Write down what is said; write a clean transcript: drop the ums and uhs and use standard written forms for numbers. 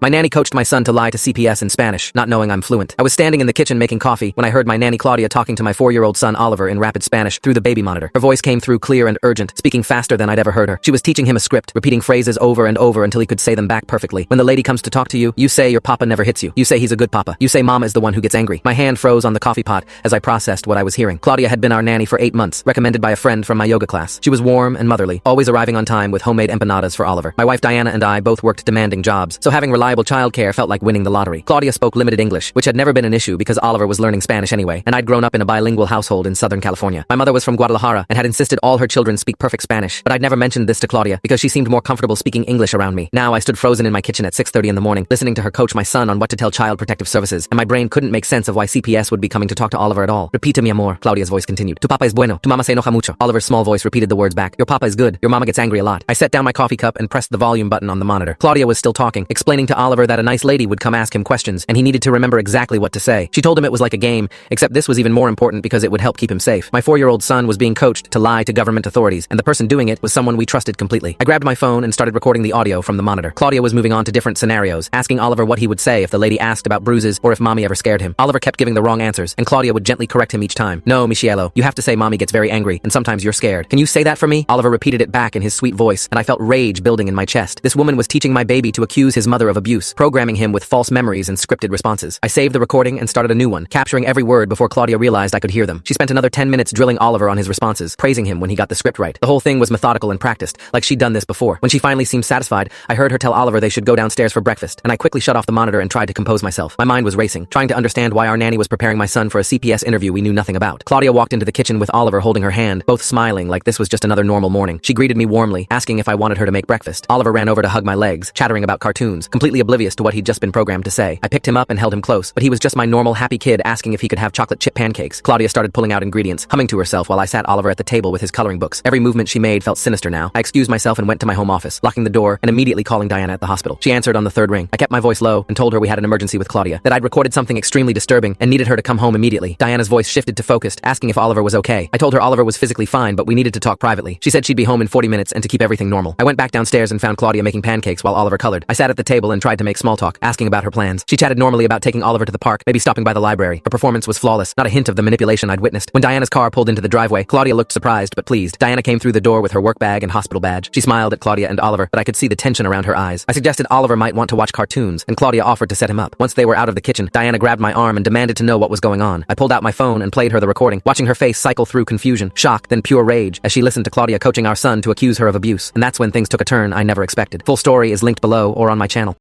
My nanny coached my son to lie to CPS in Spanish, not knowing I'm fluent. I was standing in the kitchen making coffee when I heard my nanny Claudia talking to my 4-year-old son Oliver in rapid Spanish through the baby monitor. Her voice came through clear and urgent, speaking faster than I'd ever heard her. She was teaching him a script, repeating phrases over and over until he could say them back perfectly. When the lady comes to talk to you, you say your papa never hits you. You say he's a good papa. You say mama is the one who gets angry. My hand froze on the coffee pot as I processed what I was hearing. Claudia had been our nanny for 8 months, recommended by a friend from my yoga class. She was warm and motherly, always arriving on time with homemade empanadas for Oliver. My wife Diana and I both worked demanding jobs, so having reliable childcare felt like winning the lottery. Claudia spoke limited English, which had never been an issue because Oliver was learning Spanish anyway, and I'd grown up in a bilingual household in Southern California. My mother was from Guadalajara and had insisted all her children speak perfect Spanish, but I'd never mentioned this to Claudia because she seemed more comfortable speaking English around me. Now I stood frozen in my kitchen at 6:30 in the morning, listening to her coach my son on what to tell Child Protective Services, and my brain couldn't make sense of why CPS would be coming to talk to Oliver at all. Repita mi amor, Claudia's voice continued. Tu papa es bueno, tu mama se enoja mucho. Oliver's small voice repeated the words back. Your papa is good, your mama gets angry a lot. I set down my coffee cup and pressed the volume button on the monitor. Claudia was still talking, explaining to Oliver that a nice lady would come ask him questions, and he needed to remember exactly what to say. She told him it was like a game, except this was even more important because it would help keep him safe. My 4-year-old son was being coached to lie to government authorities, and the person doing it was someone we trusted completely. I grabbed my phone and started recording the audio from the monitor. Claudia was moving on to different scenarios, asking Oliver what he would say if the lady asked about bruises or if mommy ever scared him. Oliver kept giving the wrong answers, and Claudia would gently correct him each time. No, Michielo, you have to say mommy gets very angry, and sometimes you're scared. Can you say that for me? Oliver repeated it back in his sweet voice, and I felt rage building in my chest. This woman was teaching my baby to accuse his mother of abuse, programming him with false memories and scripted responses. I saved the recording and started a new one, capturing every word before Claudia realized I could hear them. She spent another 10 minutes drilling Oliver on his responses, praising him when he got the script right. The whole thing was methodical and practiced, like she'd done this before. When she finally seemed satisfied, I heard her tell Oliver they should go downstairs for breakfast, and I quickly shut off the monitor and tried to compose myself. My mind was racing, trying to understand why our nanny was preparing my son for a CPS interview we knew nothing about. Claudia walked into the kitchen with Oliver holding her hand, both smiling like this was just another normal morning. She greeted me warmly, asking if I wanted her to make breakfast. Oliver ran over to hug my legs, chattering about cartoons, completely oblivious to what he'd just been programmed to say. I picked him up and held him close, but he was just my normal happy kid asking if he could have chocolate chip pancakes. Claudia started pulling out ingredients, humming to herself while I sat Oliver at the table with his coloring books. Every movement she made felt sinister now. I excused myself and went to my home office, locking the door and immediately calling Diana at the hospital. She answered on the 3rd ring. I kept my voice low and told her we had an emergency with Claudia, that I'd recorded something extremely disturbing and needed her to come home immediately. Diana's voice shifted to focused, asking if Oliver was okay. I told her Oliver was physically fine, but we needed to talk privately. She said she'd be home in 40 minutes and to keep everything normal. I went back downstairs and found Claudia making pancakes while Oliver colored. I sat at the table and tried to make small talk, asking about her plans. She chatted normally about taking Oliver to the park, maybe stopping by the library. Her performance was flawless, not a hint of the manipulation I'd witnessed. When Diana's car pulled into the driveway, Claudia looked surprised but pleased. Diana came through the door with her work bag and hospital badge. She smiled at Claudia and Oliver, but I could see the tension around her eyes. I suggested Oliver might want to watch cartoons, and Claudia offered to set him up. Once they were out of the kitchen, Diana grabbed my arm and demanded to know what was going on. I pulled out my phone and played her the recording, watching her face cycle through confusion, shock, then pure rage as she listened to Claudia coaching our son to accuse her of abuse. And that's when things took a turn I never expected. Full story is linked below or on my channel.